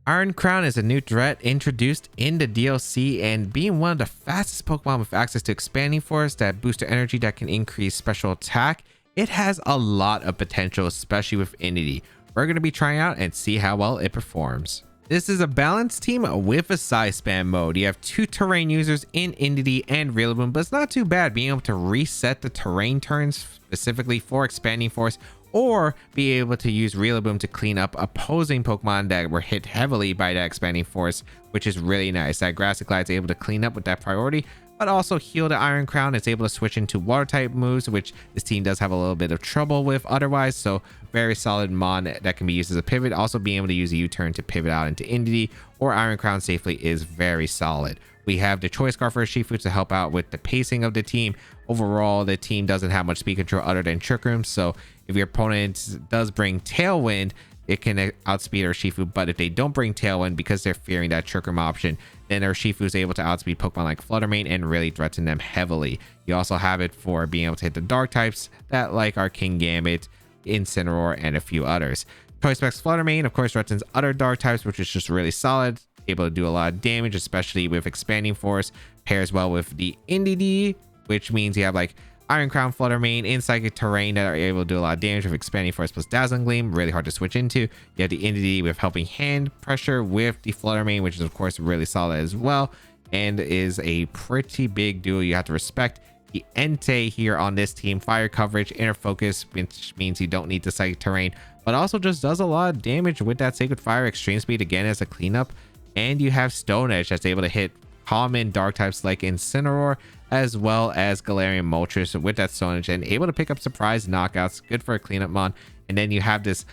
Iron Crown is a new threat introduced in the DLC, and being one of the fastest Pokemon with access to Expanding Force, that booster energy that can increase special attack, it has a lot of potential, especially with Entity. We're going to be trying out and see how well it performs. This is a balanced team with a size spam mode. You have 2 terrain users in Entity and Rillaboom, but it's not too bad being able to reset the terrain turns specifically for Expanding Force, or be able to use Rillaboom to clean up opposing Pokemon that were hit heavily by that Expanding Force, which is really nice. That Grassy Glide is able to clean up with that priority, but also heal the Iron Crown. It's able to switch into water type moves, which this team does have a little bit of trouble with otherwise. So very solid mon that can be used as a pivot. Also being able to use a U-turn to pivot out into Entity or Iron Crown safely is very solid. We have the Choice Scarf for Shifu to help out with the pacing of the team. Overall, the team doesn't have much speed control other than Trick Room, so if your opponent does bring Tailwind, it can outspeed Urshifu. But if they don't bring Tailwind because they're fearing that Trick Room option, then Urshifu is able to outspeed Pokemon like Fluttermane and really threaten them heavily. You also have it for being able to hit the dark types that like our King Gambit, Incineroar, and a few others. Choice Specs Fluttermane, of course, threatens other dark types, which is just really solid. Able to do a lot of damage, especially with Expanding Force. Pairs well with the Entity, which means you have like Iron Crown, Fluttermane, and Psychic Terrain that are able to do a lot of damage with Expanding Force plus Dazzling Gleam. Really hard to switch into. You have the Entity with Helping Hand pressure with the Fluttermane, which is of course really solid as well, and is a pretty big duo you have to respect. The Entei here on this team, fire coverage, inner focus, which means you don't need the Psychic Terrain, but also just does a lot of damage with that Sacred Fire, extreme speed again as a cleanup. And you have Stone Edge that's able to hit common dark types like Incineroar, as well as Galarian Moltres with that Stone Edge, and able to pick up surprise knockouts. Good for a cleanup mon. And then you have this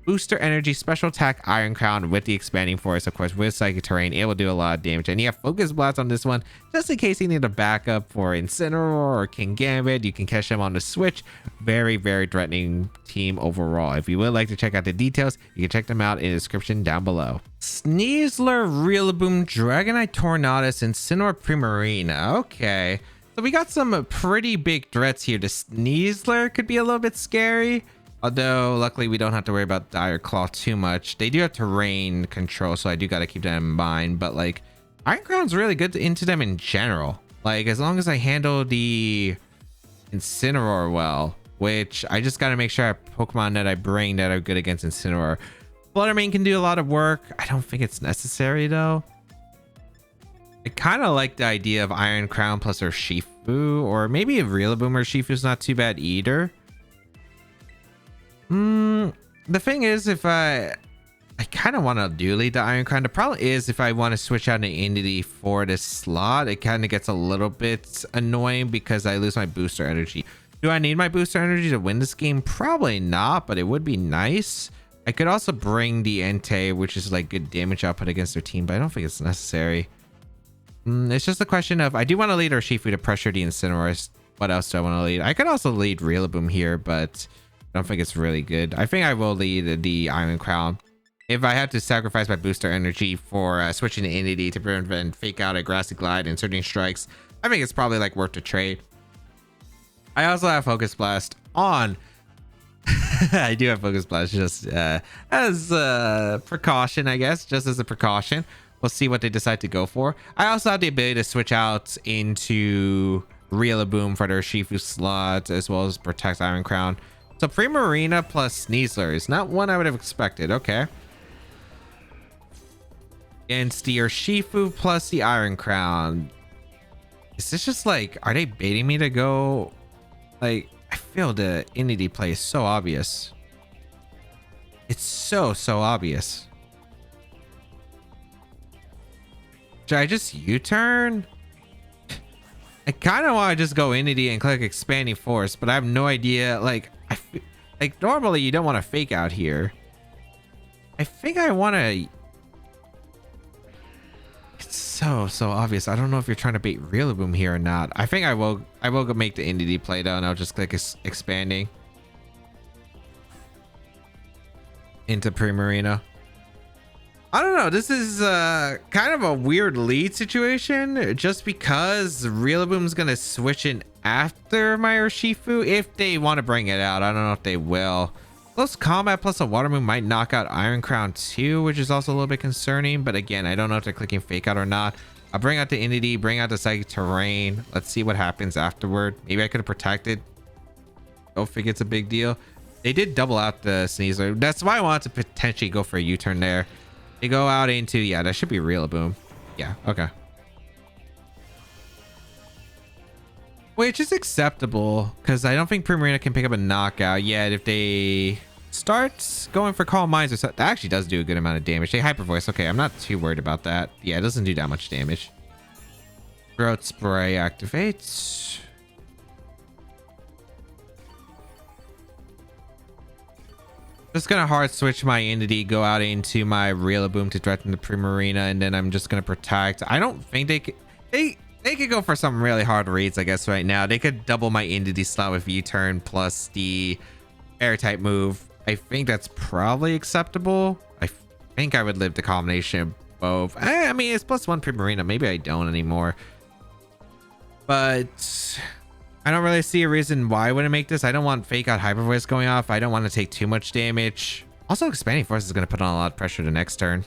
booster energy special attack Iron Crown with the Expanding Force, of course, with Psychic Terrain, able to do a lot of damage. And you have Focus Blast on this one, just in case you need a backup for Incineroar or King Gambit. You can catch them on the switch. Very, very threatening team overall. If you would like to check out the details, you can check them out in the description down below. Sneasler, Rillaboom, Dragonite, Tornadus, and Incineroar, Primarina. Okay, so we got some pretty big threats here. The Sneasler could be a little bit scary, although luckily we don't have to worry about Dire Claw too much. They do have terrain control, so I do got to keep that in mind. But like, Iron Crown's really good into them in general. Like, as long as I handle the Incineroar well, which I just got to make sure I have Pokemon that I bring that are good against Incineroar. Fluttermane can do a lot of work. I don't think it's necessary though. I kind of like the idea of Iron Crown plus Urshifu, or maybe a Rillaboom Urshifu's not too bad either. The thing is, if I kind of want to do lead the Iron Crown. The problem is if I want to switch out an Entity for this slot, it kind of gets a little bit annoying because I lose my booster energy. Do I need my booster energy to win this game? Probably not, but it would be nice. I could also bring the Entei, which is like good damage output against their team, but I don't think it's necessary. It's just a question of, I do want to lead Urshifu to pressure the Incineroar. What else do I want to lead? I could also lead Rillaboom here, but I don't think it's really good. I think I will lead the Iron Crown. If I have to sacrifice my booster energy for switching to Entity to prevent Fake Out, a Grassy Glide, and certain strikes, I think it's probably like worth the trade. I also have Focus Blast on. I do have Focus Blast just as a precaution, I guess, just as a precaution. We'll see what they decide to go for. I also have the ability to switch out into Rillaboom for their Urshifu slot, as well as protect Iron Crown. So Primarina plus Sneasler is not one I would have expected. Okay. Against the Urshifu plus the Iron Crown. Is this just like, are they baiting me to go? Like, I feel the Entity play is so obvious. It's so obvious. Should I just U-turn? I kind of want to just go Entity and click Expanding Force, but I have no idea. Like, like normally you don't want to Fake Out here. I think I want to. It's so obvious. I don't know if you're trying to bait Rillaboom here or not. I think I will go make the Entity play though, and I'll just click Expanding into Primarina. I don't know. This is kind of a weird lead situation, just because Rillaboom's gonna switch in after my Urshifu if they want to bring it out. I don't know if they will. Close combat plus a water move might knock out Iron Crown too, which is also a little bit concerning. But again, I don't know if they're clicking Fake Out or not. I'll bring out the Entity, bring out the Psychic Terrain. Let's see what happens afterward. Maybe I could have protected. Don't think it's a big deal. They did double out the Sneasler. That's why I wanted to potentially go for a U-turn there. They go out into, yeah, that should be Rillaboom. Yeah, okay. Which is acceptable, because I don't think Primarina can pick up a knockout yet. If they start going for Calm Minds or something, that actually does do a good amount of damage. They Hyper Voice. Okay, I'm not too worried about that. Yeah, it doesn't do that much damage. Throat Spray activates. Just gonna hard switch my Entity, go out into my Rillaboom to threaten the Primarina, and then I'm just gonna protect. I don't think they could. They could go for some really hard reads, I guess, right now. They could double my Entity slot with U-turn plus the Air type move. I think that's probably acceptable. I think I would live the combination of both. I mean, it's +1 Primarina. Maybe I don't anymore. But I don't really see a reason why I wouldn't make this. I don't want Fake Out Hyper Voice going off. I don't want to take too much damage. Also, Expanding Force is going to put on a lot of pressure the next turn.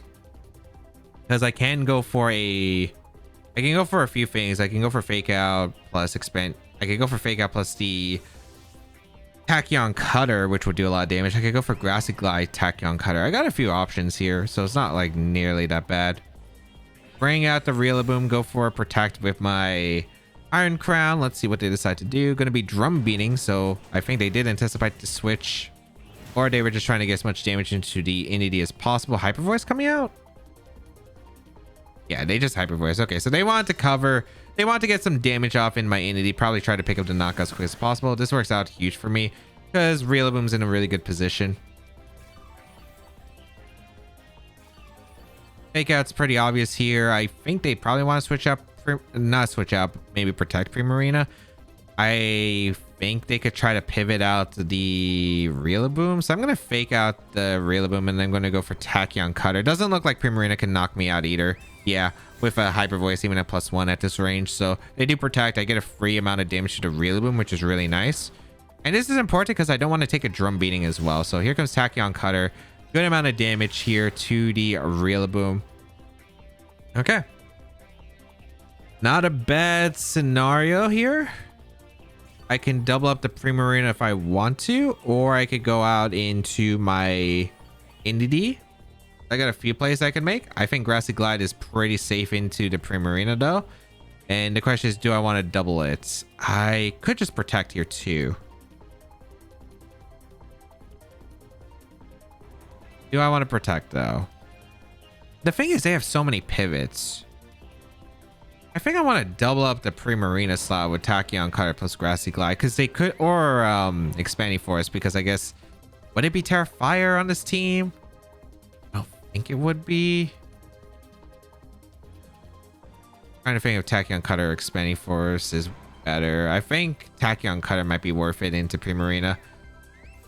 Because I can go for a few things. I can go for Fake Out plus expand. I can go for Fake Out plus the Tachyon Cutter, which would do a lot of damage. I could go for Grassy Glide, Tachyon Cutter. I got a few options here, so it's not like nearly that bad. Bring out the Rillaboom, go for a Protect with my Iron Crown. Let's see what they decide to do. Going to be Drum Beating, so I think they did anticipate the switch. Or they were just trying to get as much damage into the Entity as possible. Hyper Voice coming out? Yeah, they just Hyper Voice. Okay, so they wanted to cover. They want to get some damage off in my Entity. Probably try to pick up the knockout as quick as possible. This works out huge for me because Rillaboom's in a really good position. Fake Out's pretty obvious here. I think they probably want to switch up. Not switch out, maybe protect Primarina. I think they could try to pivot out the Rillaboom. So I'm going to Fake Out the Rillaboom and then I'm going to go for Tachyon Cutter. Doesn't look like Primarina can knock me out either. Yeah, with a Hyper Voice, even at +1 at this range. So they do protect. I get a free amount of damage to the Rillaboom, which is really nice. And this is important because I don't want to take a Drum Beating as well. So here comes Tachyon Cutter. Good amount of damage here to the Rillaboom. Okay. Not a bad scenario here. I can double up the Primarina if I want to, or I could go out into my Entity. I got a few plays I can make. I think Grassy Glide is pretty safe into the Primarina though. And the question is, do I want to double it? I could just protect here too. Do I want to protect though? The thing is, they have so many pivots. I think I want to double up the Primarina slot with Tachyon Cutter plus Grassy Glide because they could, or Expanding Force, because I guess, would it be Terra Fire on this team? I don't think it would be. Trying to think if Tachyon Cutter or Expanding Force is better. I think Tachyon Cutter might be worth it into Primarina.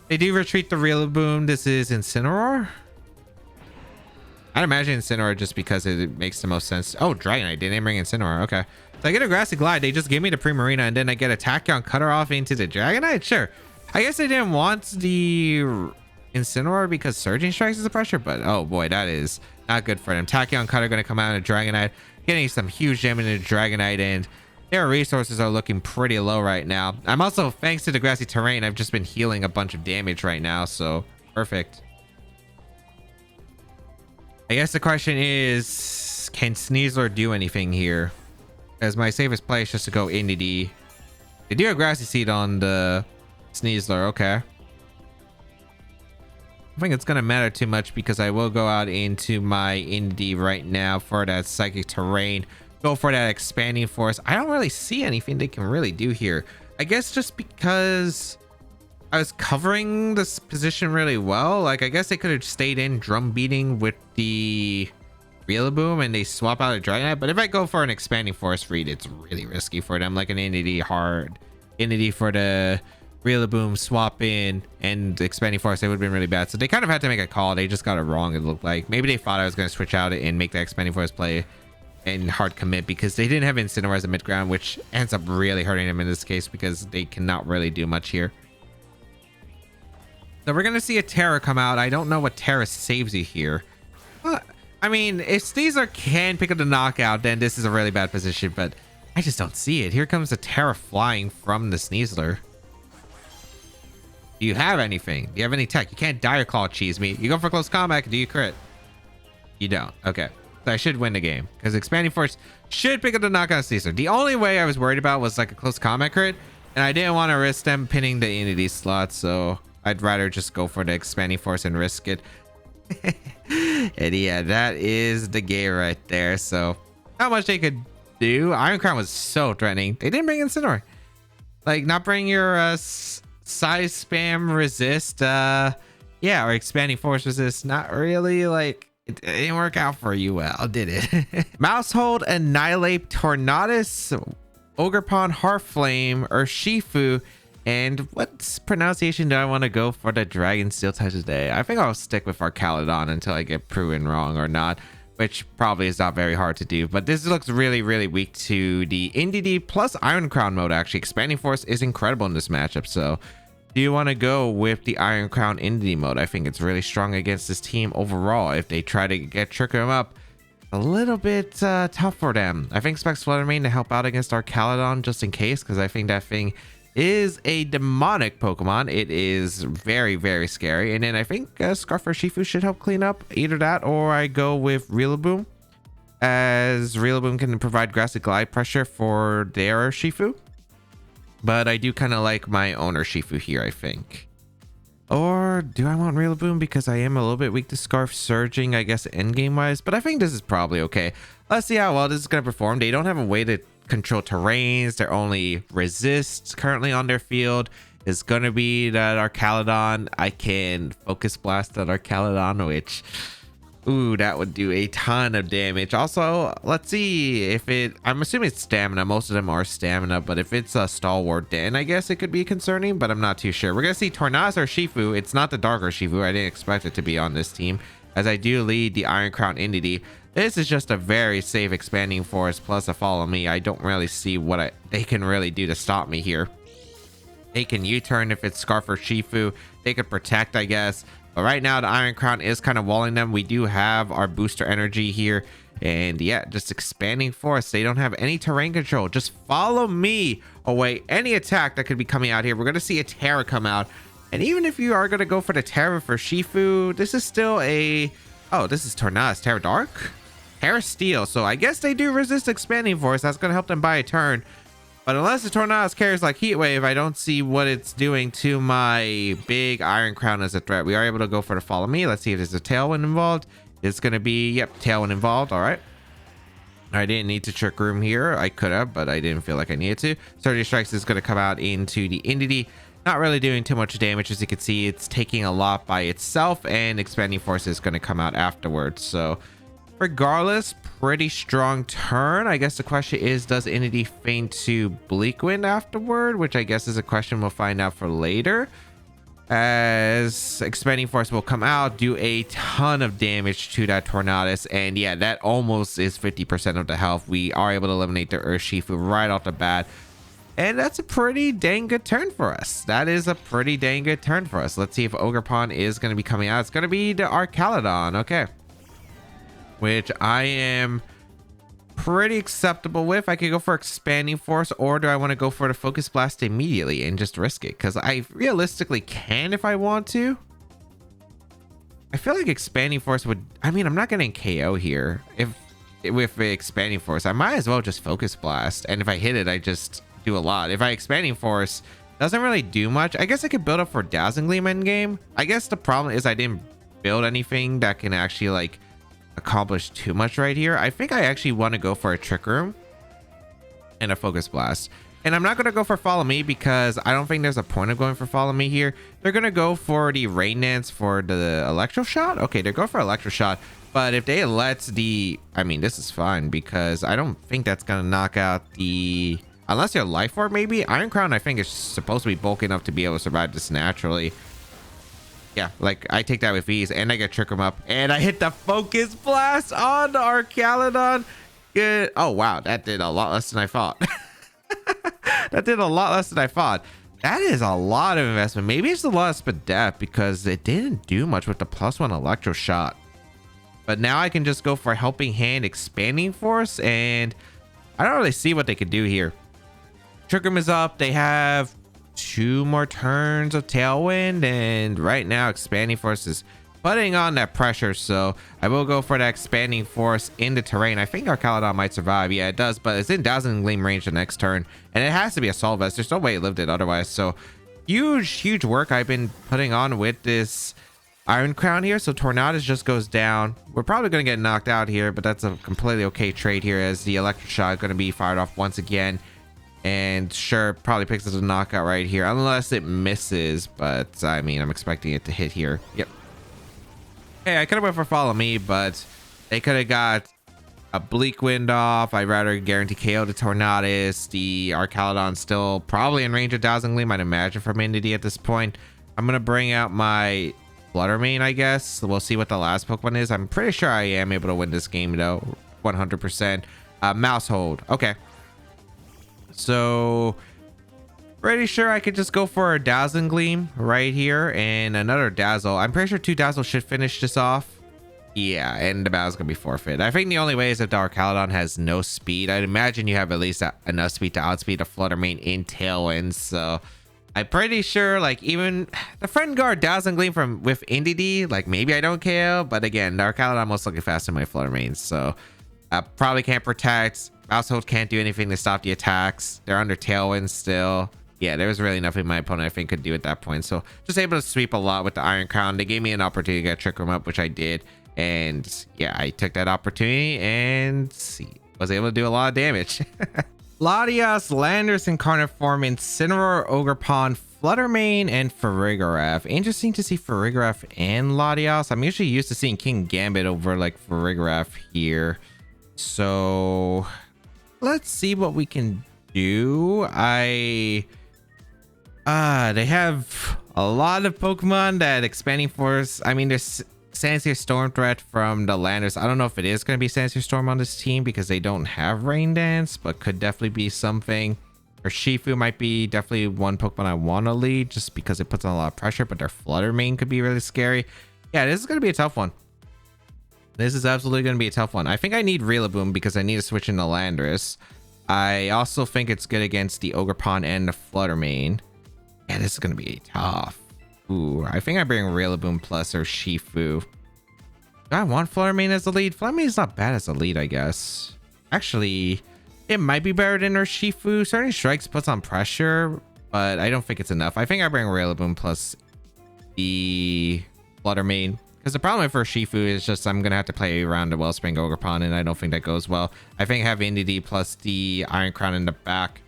They do retreat the Rillaboom. This is Incineroar. I'd imagine Incineroar just because it makes the most sense. Oh, Dragonite. They didn't bring Incineroar. Okay. So I get a Grassy Glide. They just give me the Primarina and then I get a Tachyon Cutter off into the Dragonite? Sure. I guess they didn't want the Incineroar because Surging Strikes is the pressure, but oh boy, that is not good for them. Tachyon Cutter going to come out in a Dragonite, getting some huge damage in the Dragonite, and their resources are looking pretty low right now. I'm also, thanks to the Grassy Terrain, I've just been healing a bunch of damage right now, so perfect. I guess the question is, can Sneasler do anything here? As my safest play is just to go Entity. They do have Grassy Seed on the Sneasler, okay. I think it's going to matter too much because I will go out into my Entity right now for that Psychic Terrain. Go for that Expanding Force. I don't really see anything they can really do here. I guess just because I was covering this position really well. Like, I guess they could have stayed in Drum Beating with the Rillaboom and they swap out a Dragonite. But if I go for an Expanding Force read, it's really risky for them. Like an Entity hard. Entity for the Rillaboom, swap in, and Expanding Force, they would have been really bad. So they kind of had to make a call. They just got it wrong, it looked like. Maybe they thought I was going to switch out and make the Expanding Force play and hard commit because they didn't have Incineroar as a mid ground, which ends up really hurting them in this case because they cannot really do much here. So we're gonna see a Terra come out. I don't know what Terra saves you here. I mean, if Sneasler can pick up the knockout, then this is a really bad position, but I just don't see it. Here comes the Terra flying from the Sneasler. Do you have anything? Do you have any tech? You can't Dire Claw cheese me. You go for close combat. Do you crit? You don't. Okay. So I should win the game because Expanding Force should pick up the knockout Sneasler. The only way I was worried about was like a close combat crit, and I didn't want to risk them pinning the Entity slot, so I'd rather just go for the Expanding Force and risk it. And yeah, that is the game right there. So not much they could do. Iron Crown was so threatening. They didn't bring Incineroar. Like, not bring your size spam resist, yeah, or Expanding Force resist. Not really. Like, it didn't work out for you well, did it? Mousehold, Annihilate, Tornadus, Ogerpon, Heartflame, Urshifu. And what pronunciation do I want to go for the Dragon Steel type today? I think I'll stick with Arcalodon until I get proven wrong or not, which probably is not very hard to do. But this looks really, really weak to the NDD plus Iron Crown mode, actually. Expanding Force is incredible in this matchup. So do you want to go with the Iron Crown NDD mode? I think it's really strong against this team overall. If they try to trick him up, a little bit tough for them. I think expect Fluttermane to help out against Arcalodon just in case, because I think that thing is a demonic Pokemon. It is very, very scary. And then I think Scarf Urshifu should help clean up. Either that or I go with Rillaboom, as Rillaboom can provide grassy glide pressure for their Urshifu. But I do kind of like my own Urshifu here, I think. Or do I want Rillaboom because I am a little bit weak to Scarf Surging, I guess, endgame wise. But I think this is probably okay. Let's see how well this is going to perform. They don't have a way to control terrains. Their only resist currently on their field is going to be that Arcalodon. I can Focus Blast that Arcalodon, which, ooh, that would do a ton of damage. Also, let's see if it, I'm assuming it's stamina. Most of them are stamina, but if it's a stalwart, then I guess it could be concerning, but I'm not too sure. We're going to see Tornadus Urshifu. It's not the Dark Urshifu. I didn't expect it to be on this team, as I do lead the Iron Crown Entity. This is just a very safe Expanding Force plus a Follow Me. I don't really see what they can really do to stop me here. They can U-turn if it's Scarf Urshifu. They could protect, I guess. But right now, the Iron Crown is kind of walling them. We do have our booster energy here. And yeah, just Expanding Force. They don't have any terrain control. Just Follow Me away any attack that could be coming out here. We're going to see a Terra come out. And even if you are going to go for the Terra for Urshifu, this is still a... Oh, this is Tornadus. Terra Dark? Terra Steel. So I guess they do resist Expanding Force. That's going to help them buy a turn. But unless the Tornadus carries like Heat Wave, I don't see what it's doing to my big Iron Crown as a threat. We are able to go for the Follow Me. Let's see if there's a Tailwind involved. It's going to be, yep, Tailwind involved. All right. I didn't need to Trick Room here. I could have, but I didn't feel like I needed to. Surgery Strikes is going to come out into the Entity. Not really doing too much damage. As you can see, it's taking a lot by itself, and Expanding Force is going to come out afterwards. So regardless, pretty strong turn. I guess the question is, does Entity feign to Bleak Wind afterward? Which I guess is a question we'll find out for later. As Expanding Force will come out, do a ton of damage to that Tornadus. And yeah, that almost is 50% of the health. We are able to eliminate the Urshifu right off the bat. And that's a pretty dang good turn for us. That is a pretty dang good turn for us. Let's see if Ogerpon is going to be coming out. It's going to be the Arcalodon. Okay. Which I am pretty acceptable with. I could go for Expanding Force, or do I want to go for the Focus Blast immediately and just risk it? Because I realistically can if I want to. I feel like Expanding Force would... I mean, I'm not getting KO here. With Expanding Force, I might as well just Focus Blast. And if I hit it, I just do a lot. If I Expanding Force, doesn't really do much. I guess I could build up for Dazzling Gleam endgame. I guess the problem is I didn't build anything that can actually like accomplish too much right here. I think I actually want to go for a Trick Room and a Focus Blast. And I'm not going to go for Follow Me because I don't think there's a point of going for Follow Me here. They're going to go for the Rain Dance for the Electro Shot. Okay, they're going for Electro Shot. But if they let the... I mean, this is fine because I don't think that's going to knock out the... Unless you're Life Orb, maybe. Iron Crown, I think, is supposed to be bulky enough to be able to survive this naturally. Yeah, like, I take that with ease, and I get Trick 'em Up. And I hit the Focus Blast on the Arcalodon. Good. Oh, wow. That did a lot less than I thought. That did a lot less than I thought. That is a lot of investment. Maybe it's the loss of depth because it didn't do much with the +1 electro shot. But now I can just go for Helping Hand, Expanding Force, and I don't really see what they could do here. Trick Room is up. They have 2 more turns of Tailwind, and right now Expanding Force is putting on that pressure, so I will go for that Expanding Force in the terrain. I think our Caledon might survive. Yeah, it does, but it's in Dazzling Gleam range the next turn, and it has to be Assault Vest. There's no way it lived it otherwise, so huge work I've been putting on with this Iron Crown here. So Tornadus just goes down. We're probably going to get knocked out here, but that's a completely okay trade here, as the Electric Shot is going to be fired off once again. And sure, probably picks us a knockout right here, unless it misses. But I mean, I'm expecting it to hit here. Yep. Hey, I could have went for Follow Me, but they could have got a Bleak Wind off. I'd rather guarantee KO to Tornadus. The Arcaladon's still probably in range of Dazzling Gleam, I'd imagine, from Entity at this point. I'm going to bring out my Fluttermane, I guess. We'll see what the last Pokemon is. I'm pretty sure I am able to win this game, though. 100%. Mouse Hold. Okay. So, pretty sure I could just go for a Dazzling Gleam right here and another Dazzle. I'm pretty sure 2 Dazzle should finish this off. Yeah, and the battle's gonna be forfeit. I think the only way is if the Arcaladon has no speed. I'd imagine you have at least enough speed to outspeed a Fluttermane in Tailwind. So I'm pretty sure, like, even the Friend Guard Dazzling Gleam from with Indeedee, like, maybe I don't KO, but again, the Arcaladon most looking faster than my Fluttermane, so probably can't protect. Mouse Hold can't do anything to stop the attacks. They're under Tailwind still. Yeah, there was really nothing my opponent, I think, could do at that point. So just able to sweep a lot with the Iron Crown. They gave me an opportunity to get Trick Room up, which I did. And yeah, I took that opportunity and was able to do a lot of damage. Latias, Landorus, Incarnate Form, Incineroar, Ogerpon, Fluttermane, and Farigiraf. Interesting to see Farigiraf and Latias. I'm usually used to seeing King Gambit over like Farigiraf here. So let's see what we can do. They have a lot of Pokemon that Expanding Force. I mean, there's Sandsear Storm threat from the Landorus. I don't know if it is going to be Sandsear Storm on this team because they don't have Rain Dance, but could definitely be something. Or Shifu might be definitely one Pokemon I want to lead just because it puts on a lot of pressure, but their Fluttermane could be really scary. Yeah, this is going to be a tough one. This is absolutely going to be a tough one. I think I need Rillaboom because I need to switch into Landorus. I also think it's good against the Ogerpon and the Fluttermane. Yeah, this is going to be tough. Ooh, I think I bring Rillaboom plus or Shifu. Do I want Fluttermane as the lead? Fluttermane is not bad as the lead, I guess. Actually, it might be better than our Shifu. Certain Strikes puts on pressure, but I don't think it's enough. I think I bring Rillaboom plus the Fluttermane. Because the problem for Shifu is just I'm going to have to play around the Wellspring Ogerpon, and I don't think that goes well. I think having Indeedee plus the Iron Crown in the back.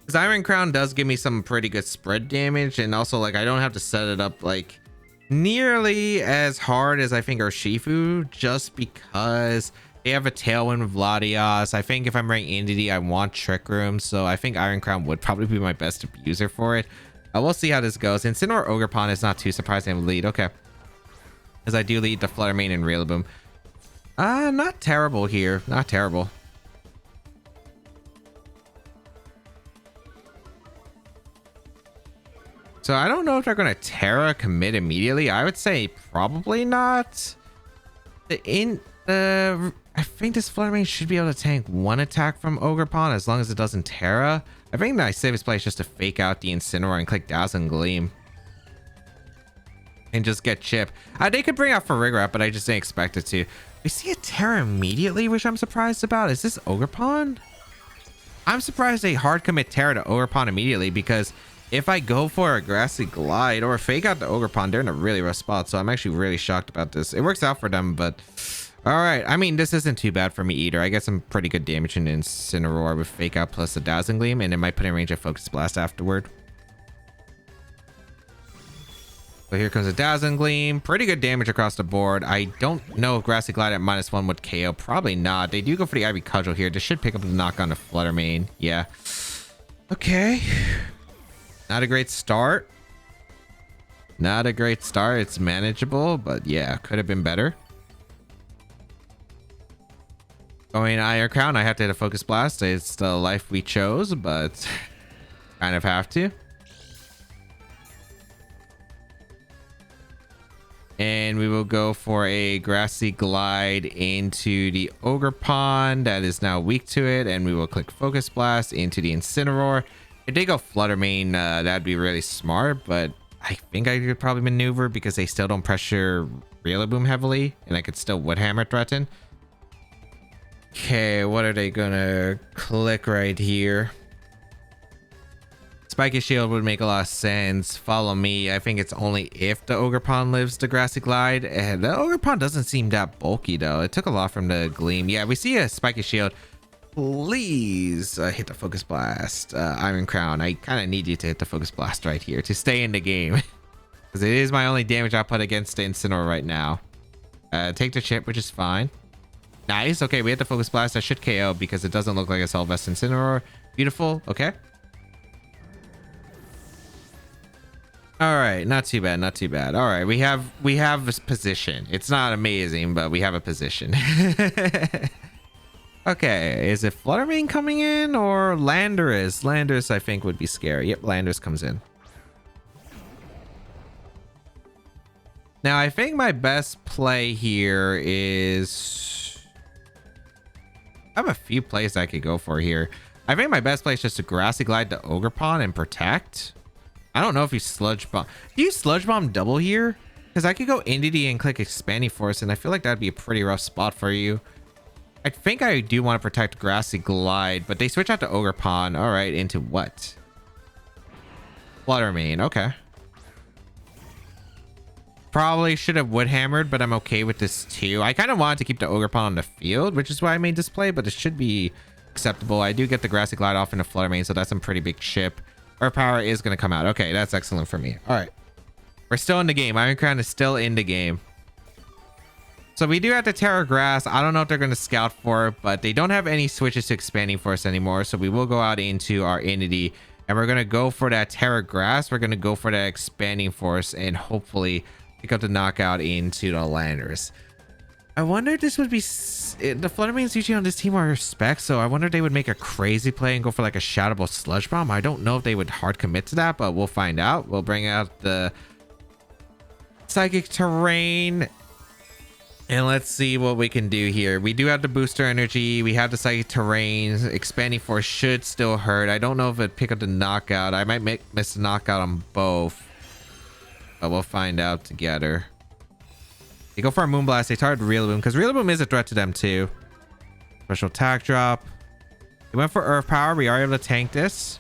Because Iron Crown does give me some pretty good spread damage, and also like I don't have to set it up like nearly as hard as I think our Shifu, just because they have a Tailwind with Latias. I think if I'm running Indeedee, I want Trick Room, so I think Iron Crown would probably be my best abuser for it. We'll see how this goes. Incineroar Ogerpon is not too surprising to lead. Okay. Because I do lead the Fluttermane and Rillaboom. Not terrible here. Not terrible. So I don't know if they're going to Terra commit immediately. I would say probably not. I think this Fluttermane should be able to tank one attack from Ogerpon as long as it doesn't Terra. I think the safest play is just to fake out the Incineroar and click Dazzling Gleam. And just get Chip. They could bring out Farigiraf, but I just didn't expect it to. We see a Terra immediately, which I'm surprised about. Is this Ogerpon? I'm surprised they hard commit Terra to Ogerpon immediately, because if I go for a Grassy Glide or fake out the Ogerpon, they're in a really rough spot. So I'm actually really shocked about this. It works out for them, but all right. I mean, this isn't too bad for me either. I get some pretty good damage in Incineroar with fake out plus a Dazzling Gleam, and it might put in range of Focus Blast afterward. So here comes a Dazzling Gleam. Pretty good damage across the board. I don't know if Grassy Glide at -1 would KO. Probably not. They do go for the Ivy Cudgel here. This should pick up the knock on the Fluttermane. Yeah. Okay. Not a great start. Not a great start. It's manageable, but yeah, could have been better. Going Iron Crown, I have to hit a Focus Blast. It's the life we chose, but Kind of have to. And we will go for a Grassy Glide into the Ogre Pond that is now weak to it. And we will click Focus Blast into the Incineroar. If they go Flutter Mane, that'd be really smart. But I think I could probably maneuver because they still don't pressure Rillaboom heavily. And I could still Wood Hammer threaten. Okay, what are they gonna click right here? Spiky Shield would make a lot of sense. Follow me. I think it's only if the Ogre Pond lives the Grassy Glide. And the Ogre Pond doesn't seem that bulky though. It took a lot from the Gleam. Yeah, we see a Spiky Shield. Please hit the Focus Blast. Iron Crown. I kind of need you to hit the Focus Blast right here to stay in the game. Because it is my only damage output against the Incineroar right now. Take the chip, which is fine. Nice. Okay, we hit the Focus Blast. That should KO because it doesn't look like a Sylvester Incineroar. Beautiful. Okay. All right, not too bad, not too bad. All right, we have this position. It's not amazing, but we have a position. Okay, is it Flutter Mane coming in or Landorus? Landorus, I think, would be scary. Yep, Landorus comes in. Now, I think my best play here is... I have a few plays I could go for here. I think my best play is just to Grassy Glide to Ogre Pond and protect. I don't know if you Sludge Bomb. Do you Sludge Bomb double here? Because I could go Entity and click Expanding Force, and I feel like that'd be a pretty rough spot for you. I think I do want to protect Grassy Glide, but they switch out to Ogre Pond. All right, into what? Flutter Mane. Okay. Probably should have Wood Hammered, but I'm okay with this too. I kind of wanted to keep the Ogre Pond on the field, which is why I made this play, but it should be acceptable. I do get the Grassy Glide off into Flutter Mane, so that's some pretty big chip. Our power is going to come out. Okay, that's excellent for me. All right. We're still in the game. Iron Crown is still in the game. So we do have to Terra Grass. I don't know if they're going to scout for it, but they don't have any switches to Expanding Force anymore. So we will go out into our Entity, and we're going to go for that Terra Grass. We're going to go for that Expanding Force and hopefully pick up the knockout into the Landers. I wonder if this would be... The Flutter Manes usually on this team are specs, so I wonder if they would make a crazy play and go for like a Shadowball Sludge Bomb. I don't know if they would hard commit to that, but we'll find out. We'll bring out the Psychic Terrain, and let's see what we can do here. We do have the Booster Energy. We have the Psychic Terrain. Expanding Force should still hurt. I don't know if it'd pick up the knockout. I might miss the knockout on both, but we'll find out together. They go for a Moonblast. They target Rillaboom because Rillaboom is a threat to them too. Special attack drop. We went for Earth Power. We are able to tank this.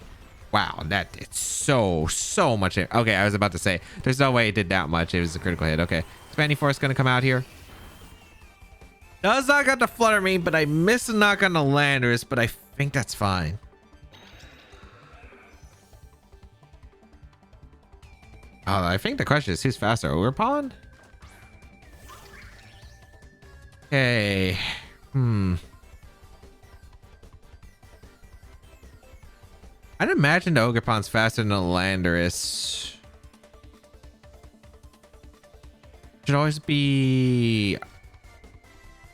Wow, that did so much. Okay, I was about to say, there's no way it did that much. It was a critical hit. Okay, Expanding Force going to come out here. Does knock out the Flutter Mane, but I missed a knock on the Landers, but I think that's fine. Oh, I think the question is who's faster, Ogre Pond? Okay. I'd imagine the Ogre Pond's faster than the Landorus. Should always be...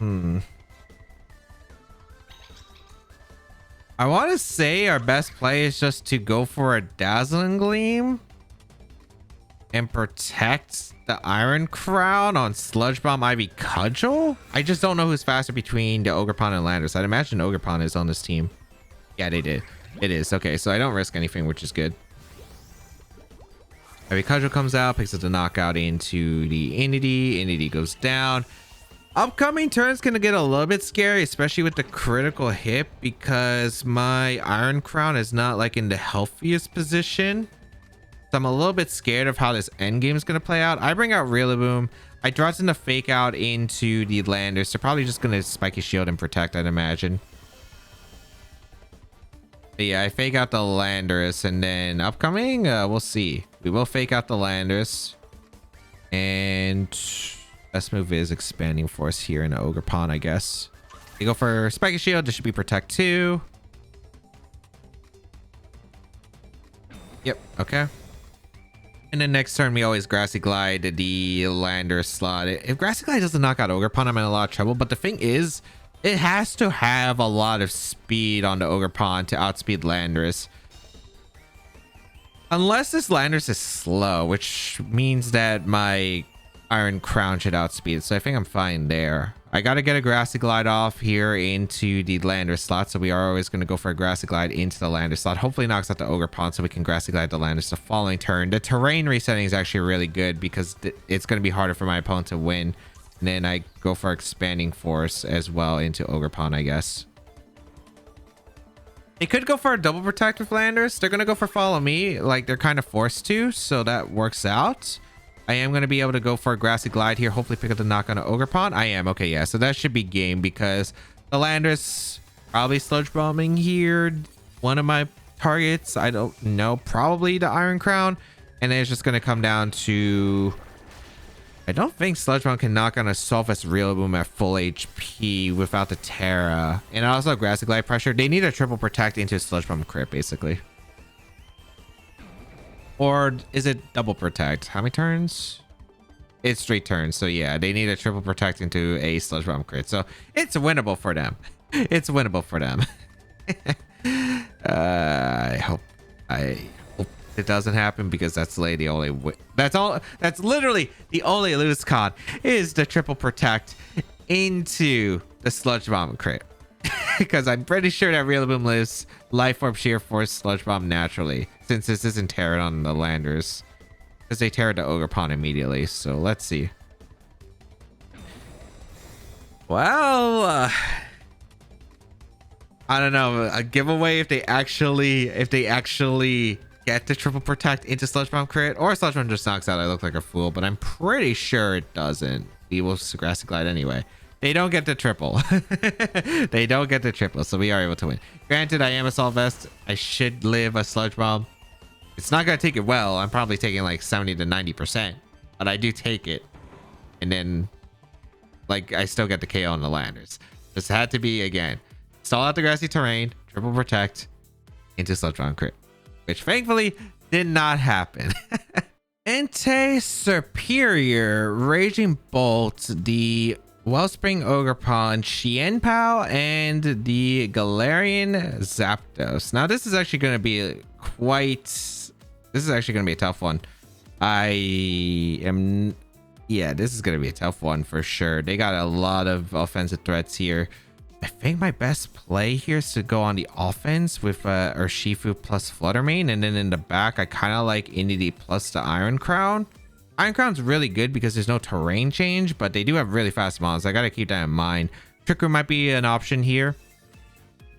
I want to say our best play is just to go for a Dazzling Gleam and protect the Iron Crown on Sludge Bomb Ivy Cudgel. I just don't know who's faster between the Ogre Pond and Landers. I'd imagine Ogre Pond is on this team. Yeah, they did. It is. Okay, so I don't risk anything, which is good. Ivy Cudgel comes out, picks up the knockout into the Entity. Entity goes down. Upcoming turn's gonna get a little bit scary, especially with the critical hit, because my Iron Crown is not like in the healthiest position. So I'm a little bit scared of how this end game is going to play out. I bring out Rillaboom. I draw in the Fake Out into the Landers. They're probably just going to Spiky Shield and protect, I'd imagine. But yeah, I Fake Out the Landers, and then upcoming, we'll see. We will Fake Out the Landers. And best move is Expanding Force here in the Ogre Pond, I guess. You go for Spiky Shield. This should be Protect 2. Yep, okay. And then next turn, we always Grassy Glide the Lander slot. If Grassy Glide doesn't knock out Ogre Pond, I'm in a lot of trouble. But the thing is, it has to have a lot of speed on the Ogre Pond to outspeed Landorus. Unless this Landers is slow, which means that my Iron Crown should outspeed it. So I think I'm fine there. I got to get a Grassy Glide off here into the Lander slot. So we are always going to go for a Grassy Glide into the Lander slot. Hopefully knocks out the Ogre Pond so we can Grassy Glide the Landers the following turn. The terrain resetting is actually really good because it's going to be harder for my opponent to win. And then I go for Expanding Force as well into Ogre Pond, I guess. They could go for a double protect with Landers. They're going to go for Follow Me. Like, they're kind of forced to, so that works out. I am going to be able to go for a Grassy Glide here. Hopefully pick up the knock on an Ogre Pond. I am. Okay, yeah. So that should be game because the Landers probably Sludge Bombing here. One of my targets. I don't know. Probably the Iron Crown. And then it's just going to come down to... I don't think Sludge Bomb can knock on a Sulphus Rillaboom at full HP without the Terra. And also Grassy Glide pressure. They need a triple protect into a Sludge Bomb crit, basically. Or is it double protect? How many turns? It's 3 turns. So yeah, they need a triple protect into a Sludge Bomb crit. So it's winnable for them. It's winnable for them. I hope it doesn't happen because that's the only that's literally the only lose con is the triple protect into the Sludge Bomb crit. Because I'm pretty sure that Rillaboom lives Life Orb, Sheer Force, Sludge Bomb naturally, since this isn't Terra on the Landers, because they Terra the Ogre Pond immediately. So let's see. Well, I don't know, a giveaway if they actually get the triple protect into Sludge Bomb crit, or Sludge Bomb just knocks out. I look like a fool, but I'm pretty sure it doesn't. We will Grassy Glide anyway. They don't get the triple. They don't get the triple, so we are able to win. Granted, I am Assault Vest. I should live a Sludge Bomb. It's not going to take it well. I'm probably taking like 70 to 90%, but I do take it. And then, like, I still get the KO on the Landers. This had to be, again, stall out the grassy terrain, triple protect, into Sludge Bomb crit, which thankfully did not happen. Entei Superior, Raging Bolt, the Wellspring Ogre Pond, Xianpao, and the Galarian Zapdos. Now this is actually going to be a tough one. This is going to be a tough one for sure. They got a lot of offensive threats here. I think my best play here is to go on the offense with Urshifu plus Flutter Mane, and then in the back I kind of like Indeedee plus the Iron Crown. Iron Crown's really good because there's no terrain change, but they do have really fast mons. I gotta keep that in mind. Trick Room might be an option here.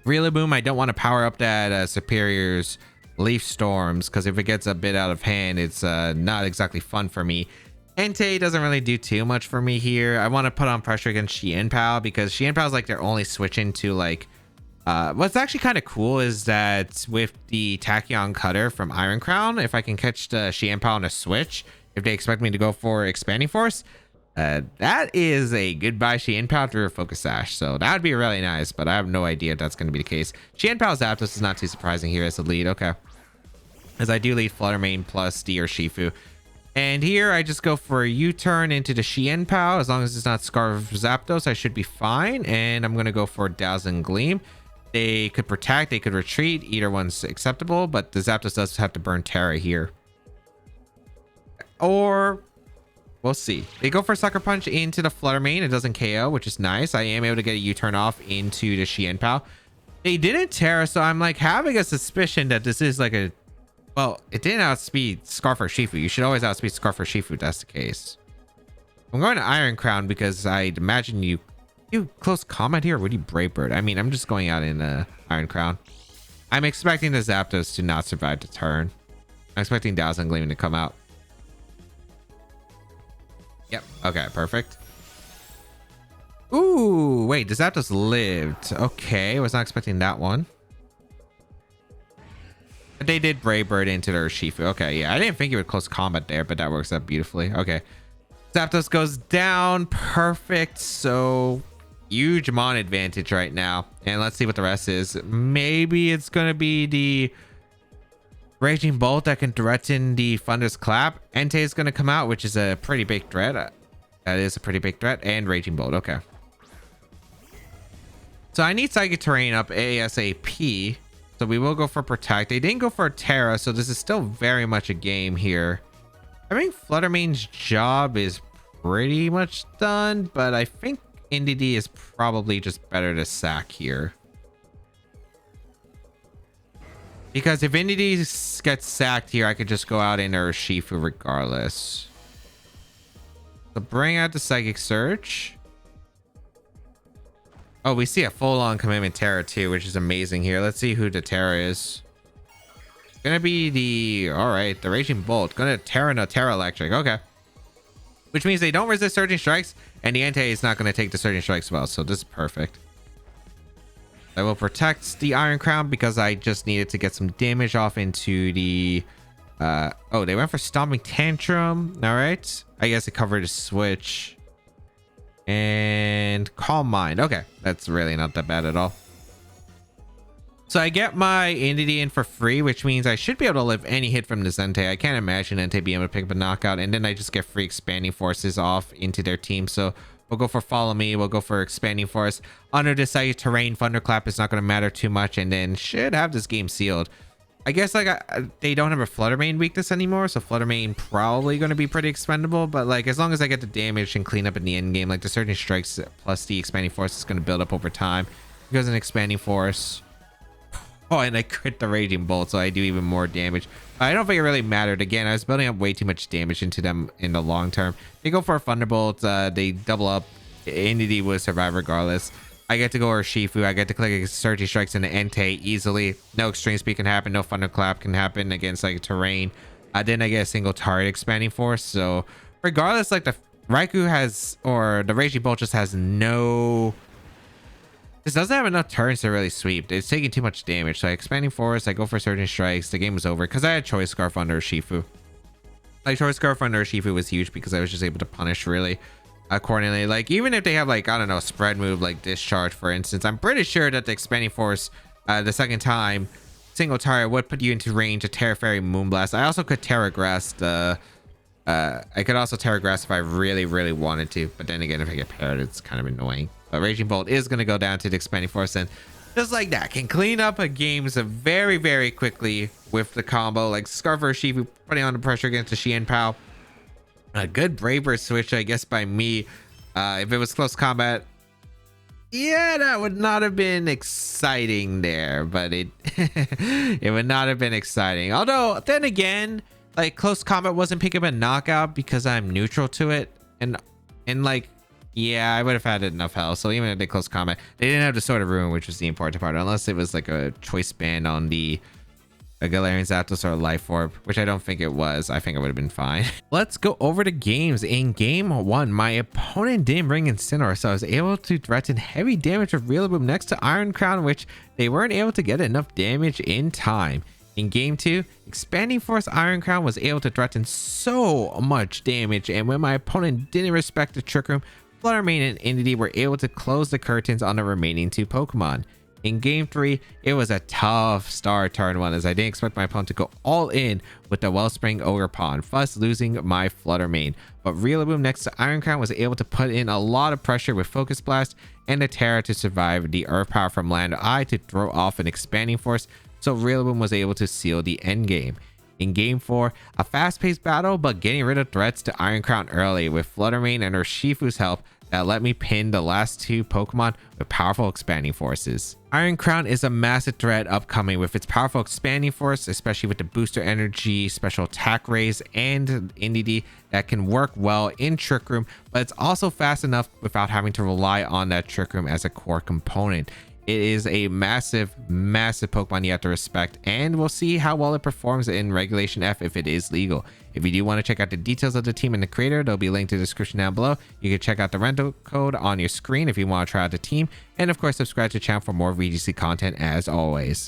Rillaboom, I don't want to power up that Superior's Leaf Storms, because if it gets a bit out of hand, it's not exactly fun for me. Entei doesn't really do too much for me here. I want to put on pressure against Xianpao because Xianpao is like their only switch into like what's actually kind of cool is that with the Tachyon Cutter from Iron Crown, if I can catch the Xianpao on a switch, if they expect me to go for Expanding Force, that is a goodbye Xianpao through a Focus Sash. So that would be really nice, but I have no idea if that's going to be the case. Xianpao's Zapdos is not too surprising here as a lead. Okay. As I do lead Flutter Mane plus the Urshifu. And here I just go for a U-turn into the Xianpao. As long as it's not Scarf Zapdos, I should be fine. And I'm going to go for Dazzling Gleam. They could protect, they could retreat. Either one's acceptable, but the Zapdos does have to burn Terra here. Or we'll see. They go for Sucker Punch into the Flutter Mane. It doesn't KO, which is nice. I am able to get a U-turn off into the Xianpao. They didn't Terra, so I'm like having a suspicion that this is like a... Well, it didn't outspeed Scarf Urshifu. You should always outspeed Scarf Urshifu if that's the case. I'm going to Iron Crown because I'd imagine you close combat here, or would you Brave Bird? I mean, I'm just going out in Iron Crown. I'm expecting the Zapdos to not survive the turn. I'm expecting Dazzling Gleam to come out. Yep. Okay, perfect. Ooh, wait, the Zapdos lived. Okay, was not expecting that one. But they did Brave Bird into their Urshifu. Okay, yeah, I didn't think it would close combat there, but that works out beautifully. Okay. Zapdos goes down. Perfect. So huge Mon advantage right now. And let's see what the rest is. Maybe it's going to be the Raging Bolt that can threaten the Thunderous Clap. Entei is going to come out, which is a pretty big threat. That is a pretty big threat. And Raging Bolt. Okay. So I need Psychic Terrain up ASAP. So we will go for Protect. They didn't go for Terra, so this is still very much a game here. I think Fluttermane's job is pretty much done, but I think NDD is probably just better to sack here. Because if NDD gets sacked here, I could just go out into Urshifu regardless. So bring out the Psychic Surge. Oh, we see a full-on Commitment Terra too, which is amazing here. Let's see who the Terra is. It's gonna be the... Alright, the Raging Bolt. Gonna Terra no Terra Electric. Okay. Which means they don't resist Surging Strikes, and the Entei is not gonna take the Surging Strikes well, so this is perfect. I will protect the Iron Crown because I just needed to get some damage off into the... oh, they went for Stomping Tantrum. All right. I guess it covered a switch. And Calm Mind. Okay. That's really not that bad at all. So I get my Entity in for free, which means I should be able to live any hit from this Entei. I can't imagine Entei being able to pick up a knockout. And then I just get free Expanding Forces off into their team. So... we'll go for Follow Me. We'll go for Expanding Force. Under the site terrain, Thunderclap is not going to matter too much, and then should have this game sealed. I guess like they don't have a Fluttermane weakness anymore, so Fluttermane probably going to be pretty expendable. But like as long as I get the damage and clean up in the end game, like the Surging Strikes plus the Expanding Force is going to build up over time. Because an Expanding Force. Oh, and I crit the Raging Bolt, so I do even more damage. I don't think it really mattered. Again, I was building up way too much damage into them in the long term. They go for a Thunderbolt. They double up. Entity will survive regardless. I get to go Urshifu. I get to click Surging Strikes into Entei easily. No Extreme Speed can happen. No Thunderclap can happen against like terrain. Then I get a single target Expanding Force. So regardless, like the Raikou has, or the Raging Bolt just has no... This doesn't have enough turns to really sweep. It's taking too much damage. So I Expanding Force, I go for Surging Strikes. The game was over because I had Choice Scarf under Urshifu. Like Choice Scarf under Urshifu was huge because I was just able to punish really accordingly. Like even if they have like, I don't know, a spread move like Discharge, for instance, I'm pretty sure that the Expanding Force the second time single target would put you into range of Terra Fairy Moonblast. I also could Terra Grass I could also Terra Grass if I really wanted to, but then again if I get paired it's kind of annoying. But Raging Bolt is going to go down to the Expanding Force, and just like that can clean up a games very quickly with the combo. Like Scarf Urshifu putting on the pressure against the Xian Pao. A good Braver switch, I guess, by me. If it was close combat, yeah, that would not have been exciting there, but it it would not have been exciting. Although then again, like close combat wasn't picking up a knockout because I'm neutral to it, and like yeah, I would have had enough health. So even if they close combat, they didn't have the Sword of Ruin, which was the important part, unless it was like a choice band on the Galarian Zapdos or Life Orb, which I don't think it was. I think it would have been fine. Let's go over the games. In game 1, my opponent didn't bring Incineroar, so I was able to threaten heavy damage with Rillaboom next to Iron Crown, which they weren't able to get enough damage in time. In game 2, Expanding Force Iron Crown was able to threaten so much damage, and when my opponent didn't respect the Trick Room, Fluttermane and Entity were able to close the curtains on the remaining 2 Pokemon. In game 3, it was a tough start turn 1 as I didn't expect my opponent to go all in with the Wellspring Ogerpon, thus losing my Fluttermane. But Rillaboom next to Iron Crown was able to put in a lot of pressure with Focus Blast and the Terra to survive the Earth Power from Land Eye to throw off an Expanding Force, so Rillaboom was able to seal the endgame. In game 4, a fast-paced battle but getting rid of threats to Iron Crown early with Fluttermane and Urshifu's help that let me pin the last 2 Pokemon with powerful Expanding Forces. Iron Crown is a massive threat upcoming with its powerful Expanding Force, especially with the Booster Energy, Special Attack Raise, and NDD that can work well in Trick Room, but it's also fast enough without having to rely on that Trick Room as a core component. It is a massive Pokemon you have to respect, and we'll see how well it performs in Regulation F if it is legal. If you do want to check out the details of the team and the creator, they'll be linked in the description down below. You can check out the rental code on your screen if you want to try out the team, and of course subscribe to the channel for more VGC content as always.